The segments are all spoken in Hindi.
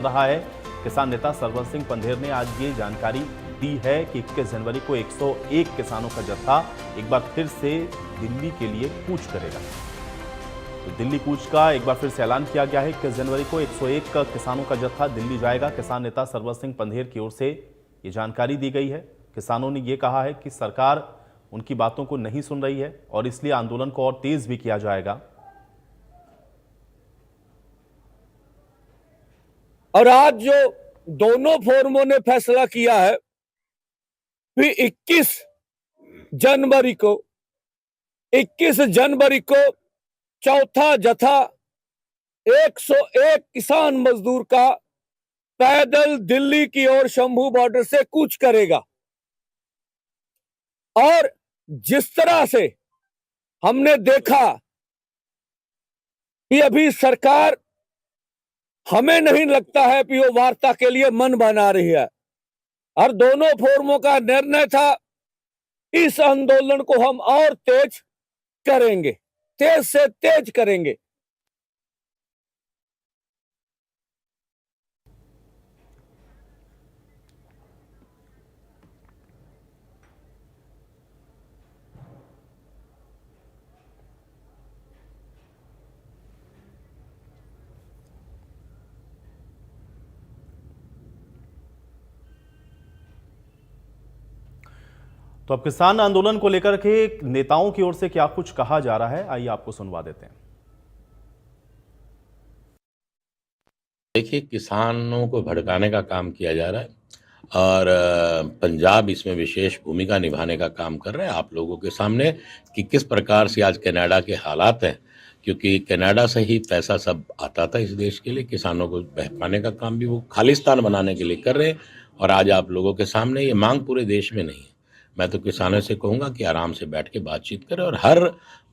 रहा है। किसान नेता सरवर सिंह पंधेर ने आज ये जानकारी दी है कि 21 जनवरी को 101 किसानों का जत्था एक बार फिर से दिल्ली के लिए कूच करेगा। तो दिल्ली कूच का एक बार फिर से ऐलान किया गया है। 21 जनवरी को 101 किसानों का जत्था दिल्ली जाएगा। किसान नेता सरवर सिंह पंधेर की ओर से ये जानकारी दी गई है। किसानों ने ये कहा है कि सरकार उनकी बातों को नहीं सुन रही है और इसलिए आंदोलन को और तेज भी किया जाएगा। और आज जो दोनों फोरमों ने फैसला किया है कि 21 जनवरी को चौथा जत्था 101 किसान मजदूर का पैदल दिल्ली की ओर शंभू बॉर्डर से कूच करेगा। और जिस तरह से हमने देखा कि अभी सरकार, हमें नहीं लगता है कि वो वार्ता के लिए मन बना रही है। और दोनों फोरमों का निर्णय था इस आंदोलन को हम और तेज करेंगे, तेज से तेज करेंगे। तो अब किसान आंदोलन को लेकर के नेताओं की ओर से क्या कुछ कहा जा रहा है, आइए आपको सुनवा देते हैं। देखिए, किसानों को भड़काने का काम किया जा रहा है और पंजाब इसमें विशेष भूमिका निभाने का काम कर रहे हैं आप लोगों के सामने कि किस प्रकार से आज कनाडा के हालात हैं, क्योंकि कनाडा से ही पैसा सब आता था इस देश के लिए। किसानों को बहकाने का काम भी वो खालिस्तान बनाने के लिए कर रहे हैं और आज आप लोगों के सामने ये मांग पूरे देश में नहीं है। मैं तो किसानों से कहूँगा कि आराम से बैठ के बातचीत करें और हर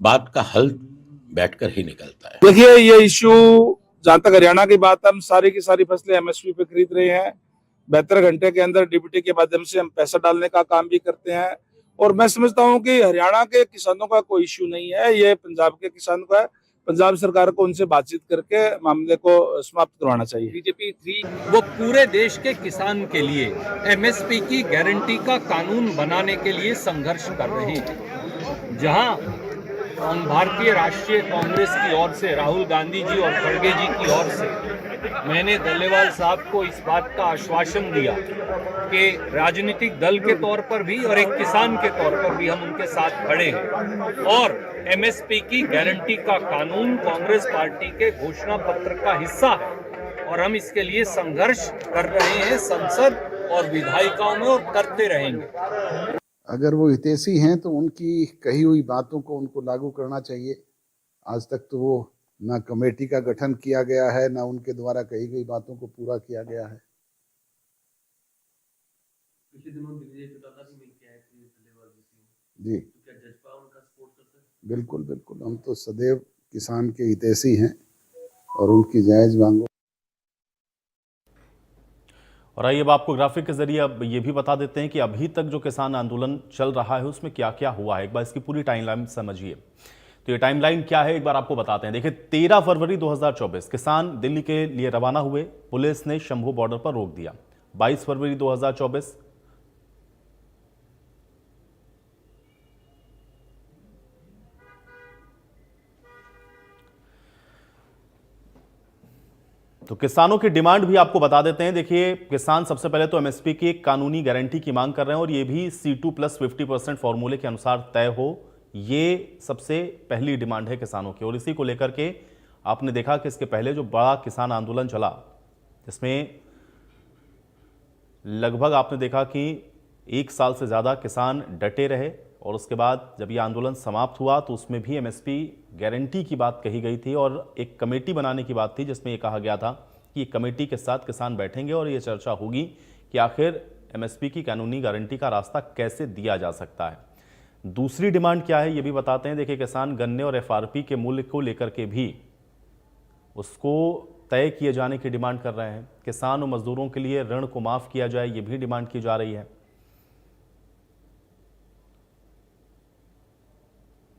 बात का हल बैठकर ही निकलता है। देखिए, ये इश्यू जहां तक हरियाणा की बात, हम सारी की सारी फसलें एमएसपी पे खरीद रहे हैं। 72 घंटे के अंदर डीबीटी के माध्यम से हम पैसा डालने का काम भी करते हैं। और मैं समझता हूं कि हरियाणा के किसानों का कोई इश्यू नहीं है, ये पंजाब के किसानों का है। पंजाब सरकार को उनसे बातचीत करके मामले को समाप्त करवाना चाहिए। बीजेपी 3 वो पूरे देश के किसान के लिए एमएसपी की गारंटी का कानून बनाने के लिए संघर्ष कर रहे हैं। जहां भारतीय राष्ट्रीय कांग्रेस की ओर से राहुल गांधी जी और खड़गे जी की ओर से मैंने डल्लेवाल साहब को इस बात का आश्वासन दिया कि राजनीतिक दल के तौर पर भी और एक किसान के तौर पर भी हम उनके साथ खड़े हैं और एमएसपी की गारंटी का कानून कांग्रेस पार्टी के घोषणा पत्र का हिस्सा है और हम इसके लिए संघर्ष कर रहे हैं संसद और विधायिकाओं में और करते रहेंगे। अगर वो हितैषी हैं तो उनकी कही हुई बातों को उनको लागू करना चाहिए। आज तक तो वो ना कमेटी का गठन किया गया है, ना उनके द्वारा कही गई बातों को पूरा किया गया है। पिछले दिनों दिग्विजय चौटाला भी मिल के आए थे डल्लेवाल जी, तो क्या जजपा उनका सपोर्ट करता है? बिल्कुल बिल्कुल, हम तो सदैव किसान के हितैषी हैं और उनकी जायज मांगों। और आइए अब आपको ग्राफिक के जरिए अब ये भी बता देते हैं कि अभी तक जो किसान आंदोलन चल रहा है उसमें क्या क्या हुआ है। एक बार इसकी पूरी टाइमलाइन समझिए। तो ये टाइमलाइन क्या है एक बार आपको बताते हैं। देखिए, 13 फरवरी 2024 किसान दिल्ली के लिए रवाना हुए। पुलिस ने शंभू बॉर्डर पर रोक दिया। 22 फरवरी 2024 तो किसानों की डिमांड भी आपको बता देते हैं। देखिए, किसान सबसे पहले तो एमएसपी की एक कानूनी गारंटी की मांग कर रहे हैं और ये भी C2+50% फॉर्मूले के अनुसार तय हो, ये सबसे पहली डिमांड है किसानों की। और इसी को लेकर के आपने देखा कि इसके पहले जो बड़ा किसान आंदोलन चला, जिसमें लगभग आपने देखा कि 1 साल से ज़्यादा किसान डटे रहे और उसके बाद जब ये आंदोलन समाप्त हुआ तो उसमें भी एमएसपी गारंटी की बात कही गई थी और एक कमेटी बनाने की बात थी जिसमें ये कहा गया था कि कमेटी के साथ किसान बैठेंगे और ये चर्चा होगी कि आखिर एमएसपी की कानूनी गारंटी का रास्ता कैसे दिया जा सकता है। दूसरी डिमांड क्या है ये भी बताते हैं। देखिए, किसान गन्ने और एफआरपी के मूल्य को लेकर के भी उसको तय किए जाने की डिमांड कर रहे हैं। किसान और मजदूरों के लिए ऋण को माफ़ किया जाए, ये भी डिमांड की जा रही है।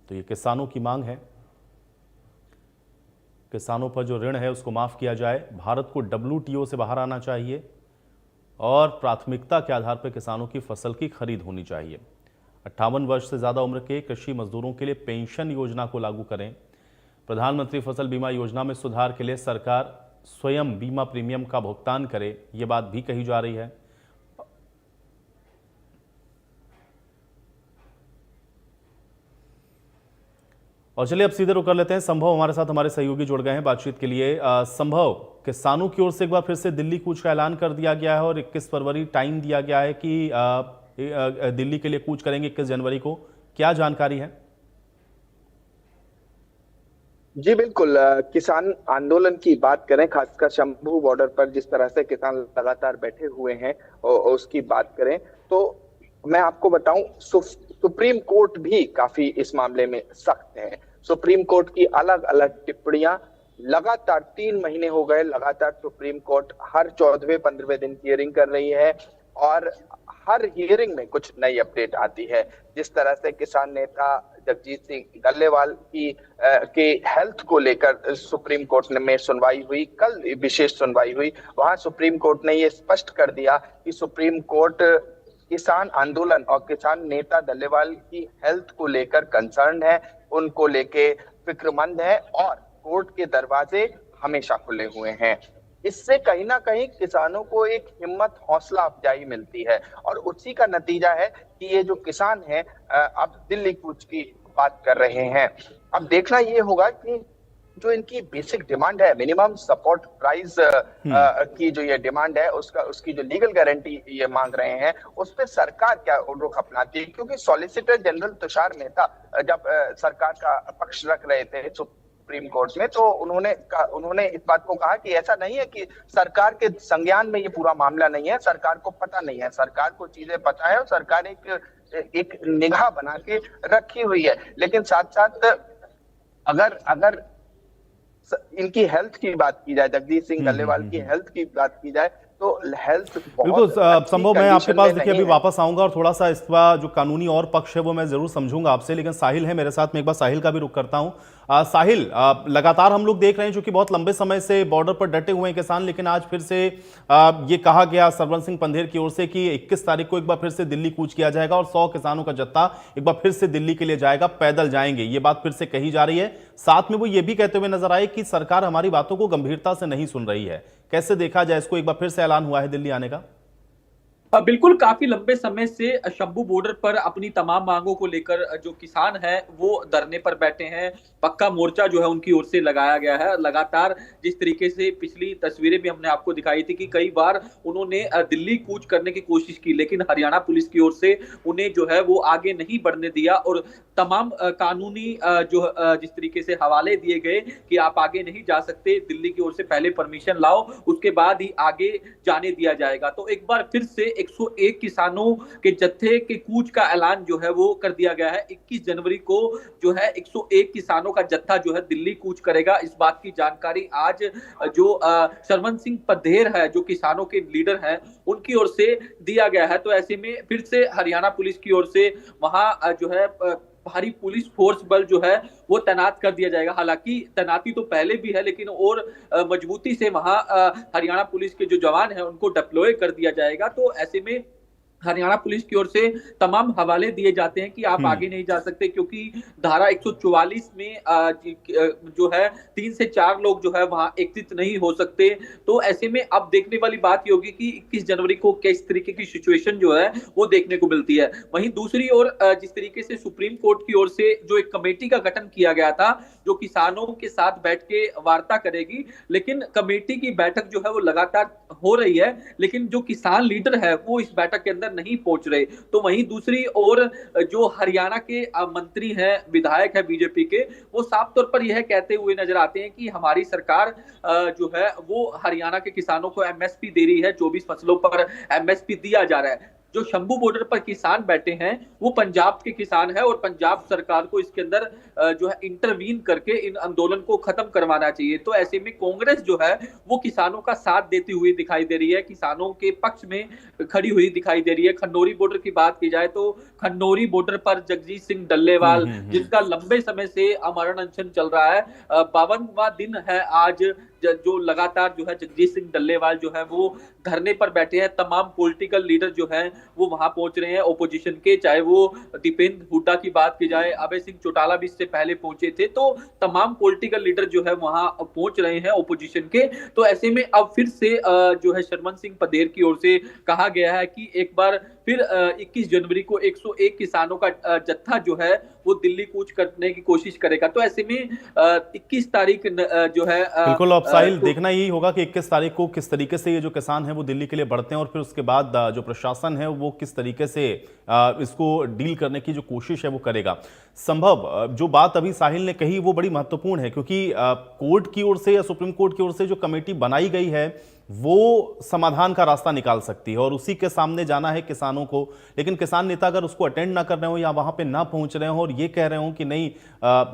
तो ये किसानों की मांग है। किसानों पर जो ऋण है उसको माफ़ किया जाए, भारत को WTO से बाहर आना चाहिए और प्राथमिकता के आधार पर किसानों की फसल की खरीद होनी चाहिए। 58 वर्ष से ज़्यादा उम्र के कृषि मजदूरों के लिए पेंशन योजना को लागू करें। प्रधानमंत्री फसल बीमा योजना में सुधार के लिए सरकार स्वयं बीमा प्रीमियम का भुगतान करे, ये बात भी कही जा रही है। और चलिए अब सीधे रुक कर लेते हैं। संभव हमारे साथ हमारे सहयोगी जुड़ गए हैं बातचीत के लिए। संभव, किसानों की ओर से एक बार फिर से दिल्ली कूच का ऐलान कर दिया गया है और 21 फरवरी टाइम दिया गया है कि दिल्ली के लिए कूच करेंगे 21 जनवरी को, क्या जानकारी है? जी बिल्कुल, किसान आंदोलन की बात करें, खासकर शंभू बॉर्डर पर जिस तरह से किसान लगातार बैठे हुए हैं और उसकी बात करें तो मैं आपको बताऊं, सुप्रीम कोर्ट भी काफी इस मामले में सख्त है। सुप्रीम कोर्ट की अलग अलग टिप्पणियां लगातार 3 महीने हो गए, लगातार सुप्रीम कोर्ट हर 14वें 15वें दिन हियरिंग कर रही है और हर हियरिंग में कुछ नई अपडेट आती है। जिस तरह से किसान नेता जगजीत सिंह डल्लेवाल की के हेल्थ को लेकर सुप्रीम कोर्ट में सुनवाई हुई, कल विशेष सुनवाई हुई, वहां सुप्रीम कोर्ट ने ये स्पष्ट कर दिया कि सुप्रीम कोर्ट किसान आंदोलन और किसान नेता डल्लेवाल की हेल्थ को लेकर कंसर्न है, उनको लेके फिक्रमंद है और कोर्ट के दरवाजे हमेशा खुले हुए हैं। इससे कहीं ना कहीं किसानों को एक हिम्मत, हौसला अफजाई मिलती है और उसी का नतीजा है कि ये जो किसान हैं अब दिल्ली कूच की बात कर रहे हैं। अब देखना ये होगा कि जो इनकी बेसिक डिमांड है, मिनिमम सपोर्ट प्राइस की जो ये डिमांड है, उसकी जो लीगल गारंटी ये मांग रहे हैं, उस पर सरकार क्या रुख अपनाती है। क्योंकि सॉलिसिटर जनरल तुषार मेहता जब सरकार का पक्ष रख रहे थे सुप्रीम कोर्ट में, तो उन्होंने इस बात को कहा कि ऐसा नहीं है कि सरकार के संज्ञान में ये पूरा मामला नहीं है, सरकार को पता नहीं है, सरकार को चीजें पता है और सरकार एक निगाह बना के रखी हुई है। लेकिन साथ साथ अगर इनकी हेल्थ की बात की जाए, जगजीत सिंह डल्लेवाल की हेल्थ की बात की जाए तो हेल्थ बिल्कुल संभव, मैं आपके पास देखिए अभी वापस आऊंगा और थोड़ा सा इसका जो कानूनी और पक्ष है वो मैं जरूर समझूंगा आपसे, लेकिन साहिल है मेरे साथ में, एक बार साहिल का भी रुख करता हूं। साहिल, लगातार हम लोग देख रहे हैं जो कि बहुत लंबे समय से बॉर्डर पर डटे हुए हैं किसान, लेकिन आज फिर से ये कहा गया सरवन सिंह पंधेर की ओर से कि 21 तारीख को एक बार फिर से दिल्ली कूच किया जाएगा और 100 किसानों का जत्था एक बार फिर से दिल्ली के लिए जाएगा, पैदल जाएंगे, ये बात फिर से कही जा रही है। साथ में वो ये भी कहते हुए नजर आए कि सरकार हमारी बातों को गंभीरता से नहीं सुन रही है। कैसे देखा जाए इसको, एक बार फिर से ऐलान हुआ है दिल्ली आने का? बिल्कुल, काफी लंबे समय से शंभू बॉर्डर पर अपनी तमाम मांगों को लेकर जो किसान है वो धरने पर बैठे हैं। पक्का मोर्चा जो है उनकी ओर से लगाया गया है। लगातार जिस तरीके से पिछली तस्वीरें भी हमने आपको दिखाई थी कि कई बार उन्होंने दिल्ली कूच करने की कोशिश की, लेकिन हरियाणा पुलिस की ओर से उन्हें जो है वो आगे नहीं बढ़ने दिया और तमाम कानूनी जो जिस तरीके से हवाले दिए गए कि आप आगे नहीं जा सकते, दिल्ली की ओर से पहले परमिशन लाओ, उसके बाद ही आगे जाने दिया जाएगा। तो एक बार फिर से 101 किसानों के जत्थे के कूच का ऐलान जो है वो कर दिया गया है। 21 जनवरी को जो है 101 किसानों का जत्था जो है दिल्ली कूच करेगा। इस बात की जानकारी आज जो सरवन सिंह पंधेर है, जो किसानों के लीडर हैं, उनकी ओर से दिया गया है। तो ऐसे में फिर से हरियाणा पुलिस की ओर से वहां जो है भारी पुलिस फोर्स बल जो है वो तैनात कर दिया जाएगा। हालांकि तैनाती तो पहले भी है, लेकिन और मजबूती से वहां हरियाणा पुलिस के जो जवान हैं उनको डिप्लॉय कर दिया जाएगा। तो ऐसे में हरियाणा पुलिस की ओर से तमाम हवाले दिए जाते हैं कि आप आगे नहीं जा सकते, क्योंकि धारा 144 में जो है 3 से 4 लोग जो है वहां एग्जिट नहीं हो सकते। तो ऐसे में अब देखने वाली बात ये होगी कि 21 जनवरी को किस तरीके की सिचुएशन जो है वो देखने को मिलती है। वहीं दूसरी ओर जिस तरीके से सुप्रीम कोर्ट की ओर से जो एक कमेटी का गठन किया गया था जो किसानों के साथ बैठ के वार्ता करेगी, लेकिन कमेटी की बैठक जो है वो लगातार हो रही है, लेकिन जो किसान लीडर है वो इस बैठक के अंदर नहीं पहुंच रहे। तो वहीं दूसरी ओर जो हरियाणा के मंत्री हैं, विधायक है बीजेपी के, वो साफ तौर पर यह कहते हुए नजर आते हैं कि हमारी सरकार जो है वो हरियाणा के किसानों को एमएसपी दे रही है, 24 फसलों पर एमएसपी दिया जा रहा है। जो शंभू बॉर्डर पर किसान बैठे हैं वो पंजाब के किसान है और पंजाब सरकार को इसके अंदर जो है इंटरवीन करके इन आंदोलन को खत्म करवाना चाहिए। तो ऐसे में कांग्रेस जो है वो किसानों का साथ देती हुई दिखाई दे रही है, किसानों के पक्ष में खड़ी हुई दिखाई दे रही है। खन्नौरी बॉर्डर की बात की जाए तो खन्नौरी बॉर्डर पर जगजीत सिंह डल्लेवाल जिनका लंबे समय से अमरण अनशन चल रहा है, 52वां दिन है आज, जो लगातार जो है जगजीत सिंह डल्लेवाल जो है वो धरने पर बैठे हैं। तमाम पॉलिटिकल लीडर जो हैं वो वहां पहुंच रहे हैं ओपोजिशन के, चाहे वो दीपेंद्र हुड्डा की बात की जाए, अभय सिंह चौटाला भी इससे पहले पहुंचे थे, तो तमाम पॉलिटिकल लीडर जो है वहां पहुंच रहे हैं ओपोजिशन के। तो ऐसे में अब फिर से जो है शर्मन सिंह पदेर की ओर से कहा गया है कि एक बार फिर 21 जनवरी को 101 किसानों का जत्था जो है वो दिल्ली कूच करने की कोशिश करेगा। तो ऐसे में 21 तारीख जो है बिल्कुल अब साहिल देखना यही होगा कि 21 तारीख को किस तरीके से ये जो किसान हैं वो दिल्ली के लिए बढ़ते हैं और फिर उसके बाद जो प्रशासन है वो किस तरीके से इसको डील करने की जो कोशिश है वो करेगा। संभव जो बात अभी साहिल ने कही वो बड़ी महत्वपूर्ण है, क्योंकि कोर्ट की ओर से या सुप्रीम कोर्ट की ओर से जो कमेटी बनाई गई है वो समाधान का रास्ता निकाल सकती है और उसी के सामने जाना है किसानों को। लेकिन किसान नेता अगर उसको अटेंड ना कर रहे हो या वहां पे ना पहुंच रहे हो और ये कह रहे हो कि नहीं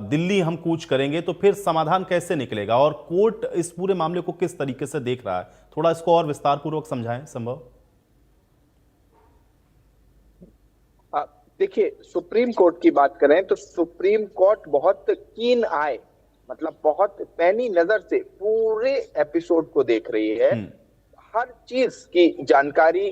दिल्ली हम कूच करेंगे, तो फिर समाधान कैसे निकलेगा और कोर्ट इस पूरे मामले को किस तरीके से देख रहा है? थोड़ा इसको और विस्तार पूर्वक समझाएं संभव। देखिए, सुप्रीम कोर्ट की बात करें तो सुप्रीम कोर्ट बहुत कीन आए, मतलब बहुत पैनी नजर से पूरे एपिसोड को देख रही है। हर चीज की जानकारी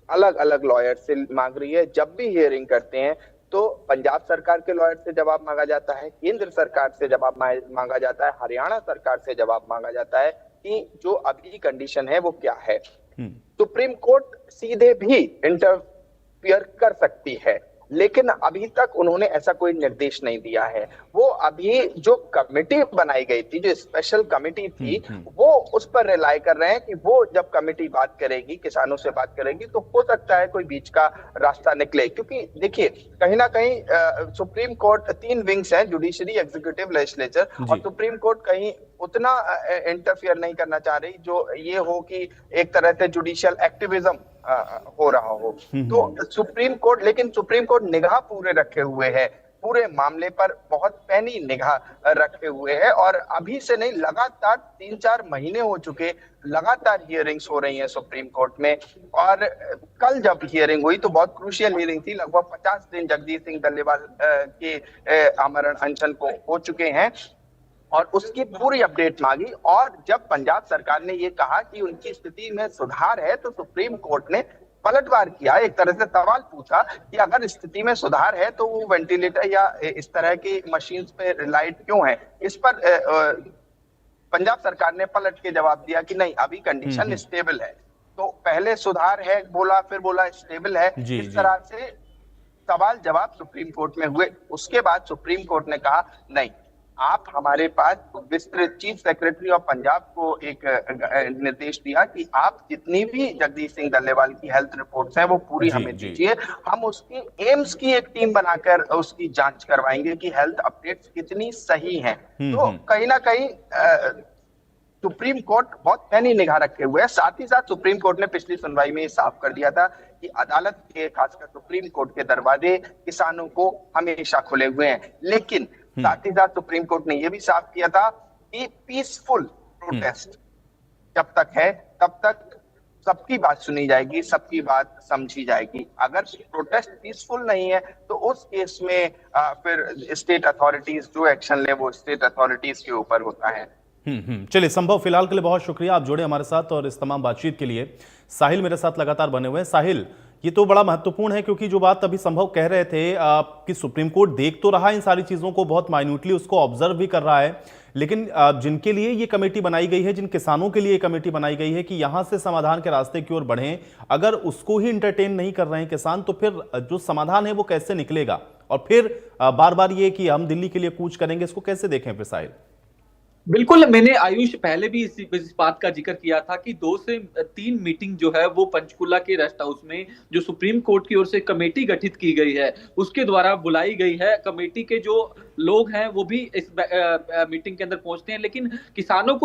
अलग अलग लॉयर से मांग रही है। जब भी हियरिंग करते हैं तो पंजाब सरकार के लॉयर से जवाब मांगा जाता है, केंद्र सरकार से जवाब मांगा जाता है, हरियाणा सरकार से जवाब मांगा जाता है कि जो अभी कंडीशन है वो क्या है। सुप्रीम कोर्ट सीधे भी इंटरफियर कर सकती है, लेकिन अभी तक उन्होंने ऐसा कोई निर्देश नहीं दिया है। वो अभी जो कमेटी बनाई गई थी, जो स्पेशल कमेटी थी, वो उस पर रिलाय कर रहे हैं कि वो जब कमेटी बात करेगी, किसानों से बात करेगी, तो हो सकता है कोई बीच का रास्ता निकले। क्योंकि देखिए, कहीं ना कहीं सुप्रीम कोर्ट 3 विंग्स हैं, जुडिशरी, एग्जीक्यूटिव, लेजिस्लेचर, और सुप्रीम कोर्ट कहीं उतना इंटरफियर नहीं करना चाह रही जो ये हो कि एक तरह से जुडिशियल एक्टिविज्म हो रहा हो। तो सुप्रीम कोर्ट, लेकिन सुप्रीम कोर्ट निगाह पूरे रखे हुए है, पूरे मामले पर बहुत पैनी निगाह रखे हुए है और अभी से नहीं, लगातार 3-4 महीने हो चुके, लगातार हियरिंग्स हो रही हैं सुप्रीम कोर्ट में। और कल जब हियरिंग हुई तो बहुत क्रूशियल हियरिंग थी, लगभग 50 दिन जगजीत सिंह डल्लेवाल के आमरण अनशन को हो चुके हैं और उसकी पूरी अपडेट मांगी। और जब पंजाब सरकार ने ये कहा कि उनकी स्थिति में सुधार है तो सुप्रीम कोर्ट ने पलटवार किया, एक तरह से सवाल पूछा कि अगर स्थिति में सुधार है तो वो वेंटिलेटर या इस तरह की मशीन्स पे रिलाइड क्यों है। इस पर पंजाब सरकार ने पलट के जवाब दिया कि नहीं, अभी कंडीशन स्टेबल है। तो पहले सुधार है बोला, फिर बोला स्टेबल है। इस तरह से सवाल जवाब सुप्रीम कोर्ट में हुए। उसके बाद सुप्रीम कोर्ट ने कहा नहीं, आप हमारे पास विस्तृत, चीफ सेक्रेटरी ऑफ पंजाब को एक निर्देश दिया कि आप जितनी भी जगदीश सिंह डल्लेवाल की हेल्थ रिपोर्ट्स हैं वो पूरी हमें दीजिए, हम उसकी एम्स की एक टीम बनाकर उसकी जांच करवाएंगे कि हेल्थ अपडेट्स कितनी सही हैं। तो कहीं ना कहीं सुप्रीम कोर्ट बहुत पैनी निगाह रखे हुए है। साथ ही साथ सुप्रीम कोर्ट ने पिछली सुनवाई में ये साफ कर दिया था कि अदालत के, खासकर सुप्रीम कोर्ट के दरवाजे किसानों को हमेशा खुले हुए हैं। लेकिन साथ ही साथ सुप्रीम कोर्ट ने यह भी साफ किया था कि पीसफुल प्रोटेस्ट जब तक है तब तक सबकी बात सुनी जाएगी, सबकी बात समझी जाएगी। अगर प्रोटेस्ट पीसफुल नहीं है तो उस केस में फिर स्टेट अथॉरिटीज जो एक्शन ले वो स्टेट अथॉरिटीज के ऊपर होता है। चलिए संभव, फिलहाल के लिए बहुत शुक्रिया, आप जुड़े हमारे साथ और इस तमाम बातचीत के लिए। साहिल मेरे साथ लगातार बने हुए हैं। साहिल, ये तो बड़ा महत्वपूर्ण है क्योंकि जो बात अभी संभव कह रहे थे कि सुप्रीम कोर्ट देख तो रहा है इन सारी चीजों को, बहुत माइन्यूटली उसको ऑब्जर्व भी कर रहा है, लेकिन जिनके लिए ये कमेटी बनाई गई है, जिन किसानों के लिए ये कमेटी बनाई गई है कि यहां से समाधान के रास्ते की ओर बढ़ें, अगर उसको ही इंटरटेन नहीं कर रहे हैं किसान, तो फिर जो समाधान है वो कैसे निकलेगा? और फिर बार बार ये कि हम दिल्ली के लिए कूच करेंगे, इसको कैसे देखें फिर साहिल? बिल्कुल, मैंने आयुष पहले भी इस बात का जिक्र किया था कि 2 से 3 मीटिंग जो है वो पंचकुला के रेस्ट हाउस में जो सुप्रीम कोर्ट की ओर से कमेटी गठित की गई है उसके द्वारा बुलाई गई है। कमेटी के जो लोग हैं वो भी इस मीटिंग के अंदर पहुंचते हैं, लेकिन किसानों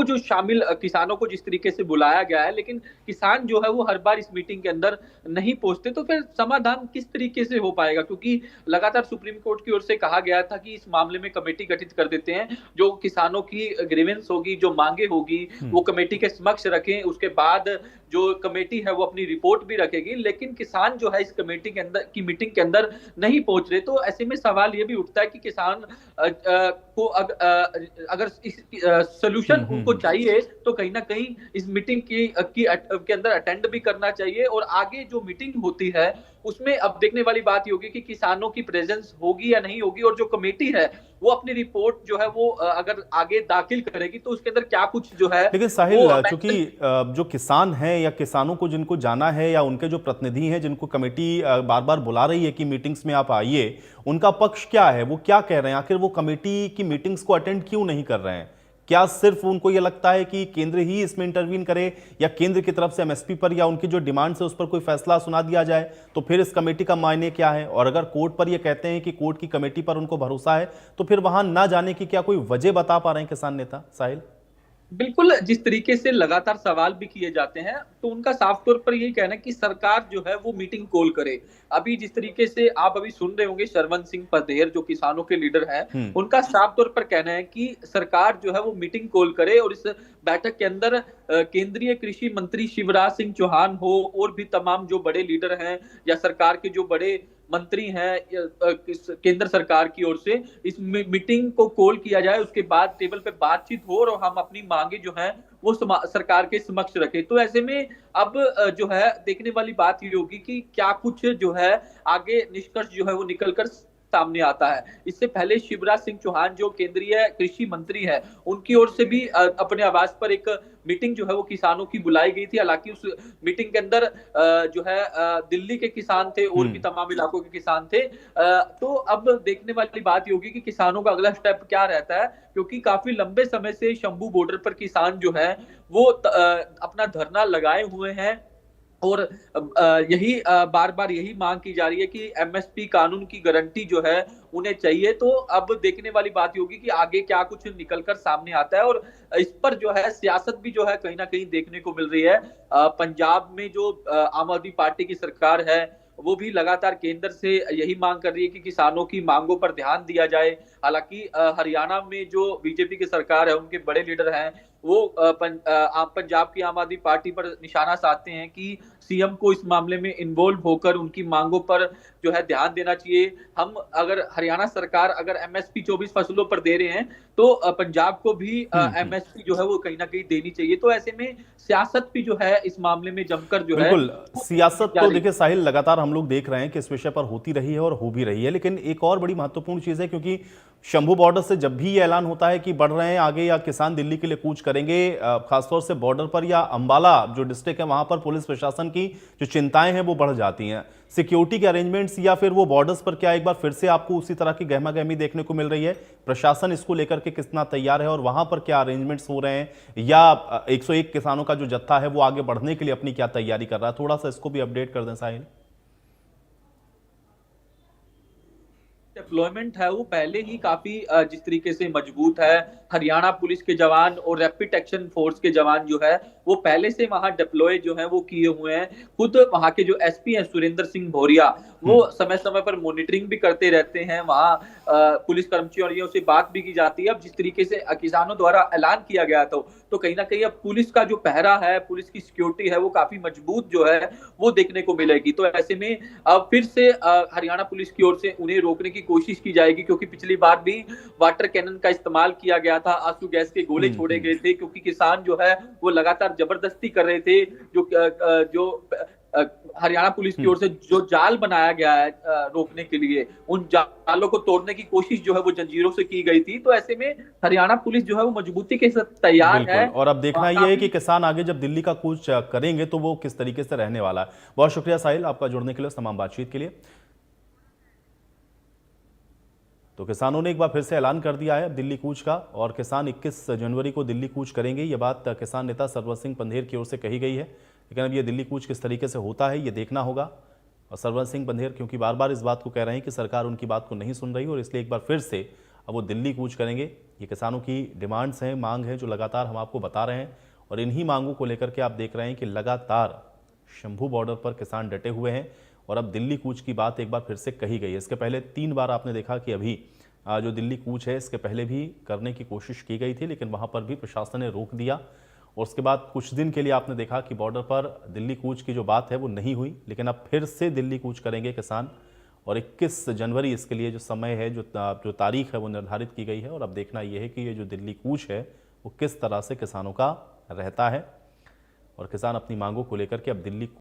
को जिस तरीके से बुलाया गया है, लेकिन किसान जो है वो हर बार इस मीटिंग के अंदर नहीं पहुंचते, तो फिर समाधान किस तरीके से हो पाएगा? क्योंकि लगातार सुप्रीम कोर्ट की ओर से कहा गया था कि इस मामले में कमेटी गठित कर देते हैं, जो किसानों की ग्रीवेंस होगी, जो मांगे होगी वो कमेटी के समक्ष रखें, उसके बाद जो कमेटी है वो अपनी रिपोर्ट भी रखेगी, लेकिन किसान जो है इस कमेटी के अंदर की मीटिंग के अंदर नहीं पहुंच रहे। तो ऐसे में सवाल ये भी उठता है कि किसान को अगर इस सोल्यूशन उनको चाहिए तो कहीं ना कहीं इस मीटिंग के अंदर अटेंड भी करना चाहिए, और आगे जो मीटिंग होती है उसमें अब देखने वाली बात ये होगी कि किसानों की प्रेजेंस होगी या नहीं होगी, और जो कमेटी है वो अपनी रिपोर्ट जो है वो अगर आगे दाखिल करेगी तो उसके अंदर क्या कुछ जो है। लेकिन साहिल, चूंकि जो किसान हैं या किसानों को जिनको जाना है या उनके जो प्रतिनिधि हैं जिनको कमेटी बार बार बुला रही है कि मीटिंग्स में आप आइए, उनका पक्ष क्या है, वो क्या कह रहे हैं? आखिर वो कमेटी की मीटिंग्स को अटेंड क्यों नहीं कर रहे हैं? क्या सिर्फ उनको ये लगता है कि केंद्र ही इसमें इंटरवीन करे, या केंद्र की तरफ से एमएसपी पर या उनकी जो डिमांड्स है उस पर कोई फैसला सुना दिया जाए, तो फिर इस कमेटी का मायने क्या है? और अगर कोर्ट पर ये कहते हैं कि कोर्ट की कमेटी पर उनको भरोसा है, तो फिर वहां ना जाने की क्या कोई वजह बता पा रहे हैं किसान नेता? साहिल, बिल्कुल, जिस तरीके से लगातार सवाल भी किए जाते हैं तो उनका साफ तौर पर यही कहना है कि सरकार जो है वो मीटिंग कॉल करे। अभी जिस तरीके से आप अभी सुन रहे होंगे, शरवण सिंह पदेर जो किसानों के लीडर हैं, उनका साफ तौर पर कहना है कि सरकार जो है वो मीटिंग कॉल करे, और इस बैठक के अंदर केंद्रीय कृषि मंत्री शिवराज सिंह चौहान हो और भी तमाम जो बड़े लीडर हैं या सरकार के जो बड़े मंत्री हैं केंद्र सरकार की ओर से, इस मीटिंग को कॉल किया जाए, उसके बाद टेबल पे बातचीत हो और हम अपनी मांगे जो हैं वो सरकार के समक्ष रखें। तो ऐसे में अब जो है देखने वाली बात ये होगी कि क्या कुछ जो है आगे निष्कर्ष जो है वो निकलकर सामने आता है। इससे पहले शिवराज सिंह चौहान जो केंद्रीय कृषि मंत्री है, उनकी ओर से भी अपने आवास पर एक मीटिंग जो है वो किसानों की बुलाई गई थी। हालांकि उस मीटिंग के अंदर जो है दिल्ली के किसान थे और भी तमाम इलाकों के किसान थे। तो अब देखने वाली बात ये होगी कि किसानों का अगला स्टेप क्या रहता है, क्योंकि काफी लंबे समय से शंभू बॉर्डर पर किसान जो है वो अपना धरना लगाए हुए हैं, और यही बार बार यही मांग की जा रही है कि एमएसपी कानून की गारंटी जो है उन्हें चाहिए। तो अब देखने वाली बात होगी कि आगे क्या कुछ निकलकर सामने आता है, और इस पर जो है सियासत भी जो है कहीं ना कहीं देखने को मिल रही है। पंजाब में जो आम आदमी पार्टी की सरकार है वो भी लगातार केंद्र से यही मांग कर रही है कि किसानों की मांगों पर ध्यान दिया जाए। हालांकि हरियाणा में जो बीजेपी की सरकार है उनके बड़े लीडर हैं वो पंजाब की आम आदमी पार्टी पर निशाना साधते हैं कि सीएम को इस मामले में इन्वॉल्व होकर उनकी मांगों पर जो है ध्यान देना चाहिए। हम अगर हरियाणा सरकार अगर एमएसपी 24 फसलों पर दे रहे हैं तो पंजाब को भी एमएसपी जो है वो कहीं ना कहीं देनी चाहिए। तो ऐसे में सियासत भी जो है इस मामले में जमकर जो है बिल्कुल सियासत तो देखिए साहिल, लगातार हम लोग देख रहे हैं कि इस विषय पर होती रही है और हो भी रही है, लेकिन एक और बड़ी महत्वपूर्ण चीज है, क्योंकि शंभू बॉर्डर से जब भी ये ऐलान होता है कि बढ़ रहे हैं आगे या किसान दिल्ली के लिए कूच करेंगे, खासतौर से बॉर्डर पर या अंबाला जो डिस्ट्रिक्ट है वहां पर पुलिस प्रशासन की जो चिंताएं हैं वो बढ़ जाती हैं। सिक्योरिटी के अरेंजमेंट्स या फिर वो बॉर्डर्स पर क्या एक बार फिर से आपको उसी तरह की गहमा गहमी देखने को मिल रही है? प्रशासन इसको लेकर के कितना तैयार है और वहां पर क्या अरेंजमेंट्स हो रहे हैं, या 101 किसानों का जो जत्था है वो आगे बढ़ने के लिए अपनी क्या तैयारी कर रहा है? थोड़ा सा इसको भी अपडेट कर दें साहिल। डिप्लॉयमेंट है वो पहले ही काफी जिस तरीके से मजबूत है। हरियाणा पुलिस के जवान और रैपिड एक्शन फोर्स के जवान जो है वो पहले से वहां डिप्लॉय जो है वो किए हुए हैं। खुद वहां के जो एसपी हैं सुरेंद्र सिंह भौरिया, वो समय समय पर मॉनिटरिंग भी करते रहते हैं। वहां पुलिस कर्मचारियों से बात भी की जाती है। अब जिस तरीके से किसानों द्वारा ऐलान किया गया था तो कहीं ना कहीं अब पुलिस का जो पहरा है, पुलिस की सिक्योरिटी है वो काफी मजबूत जो है वो देखने को मिलेगी। तो ऐसे में अब फिर से हरियाणा पुलिस की ओर से उन्हें रोकने की कोशिश की जाएगी, क्योंकि पिछली बार भी वाटर कैनन का इस्तेमाल किया गया था, आंसू गैस के गोले छोड़े गए थे, क्योंकि किसान जो है वो लगातार जबरदस्ती कर रहे थे। जो हरियाणा पुलिस की ओर से जो जाल बनाया गया है रोकने के लिए, उन जालों को तोड़ने की कोशिश जो है वो जंजीरों से की गई थी। तो ऐसे में हरियाणा पुलिस जो है वो मजबूती के साथ तैयार है। और अब देखना यह है कि किसान आगे जब दिल्ली का कूच करेंगे तो वो किस तरीके से रहने वाला है। बहुत शुक्रिया साहिल आपका जुड़ने के लिए, तमाम बातचीत के लिए। तो किसानों ने एक बार फिर से ऐलान कर दिया है अब दिल्ली कूच का, और किसान 21 जनवरी को दिल्ली कूच करेंगे। ये बात किसान नेता सरवर सिंह पंधेर की ओर से कही गई है, लेकिन अब ये दिल्ली कूच किस तरीके से होता है ये देखना होगा। और सरवर सिंह पंधेर क्योंकि बार बार इस बात को कह रहे हैं कि सरकार उनकी बात को नहीं सुन रही, और इसलिए एक बार फिर से अब वो दिल्ली कूच करेंगे। ये किसानों की डिमांड्स हैं, मांग है, जो लगातार हम आपको बता रहे हैं, और इन्हीं मांगों को लेकर के आप देख रहे हैं कि लगातार शंभू बॉर्डर पर किसान डटे हुए हैं। और अब दिल्ली कूच की बात एक बार फिर से कही गई है। इसके पहले 3 बार आपने देखा कि अभी जो दिल्ली कूच है इसके पहले भी करने की कोशिश की गई थी, लेकिन वहां पर भी प्रशासन ने रोक दिया। और उसके बाद कुछ दिन के लिए आपने देखा कि बॉर्डर पर दिल्ली कूच की जो बात है वो नहीं हुई, लेकिन अब फिर से दिल्ली कूच करेंगे किसान। और 21 जनवरी इसके लिए जो समय है, जो तारीख है वो निर्धारित की गई है। और अब देखना यह है कि ये जो दिल्ली कूच है वो किस तरह से किसानों का रहता है, और किसान अपनी मांगों को लेकर के अब दिल्ली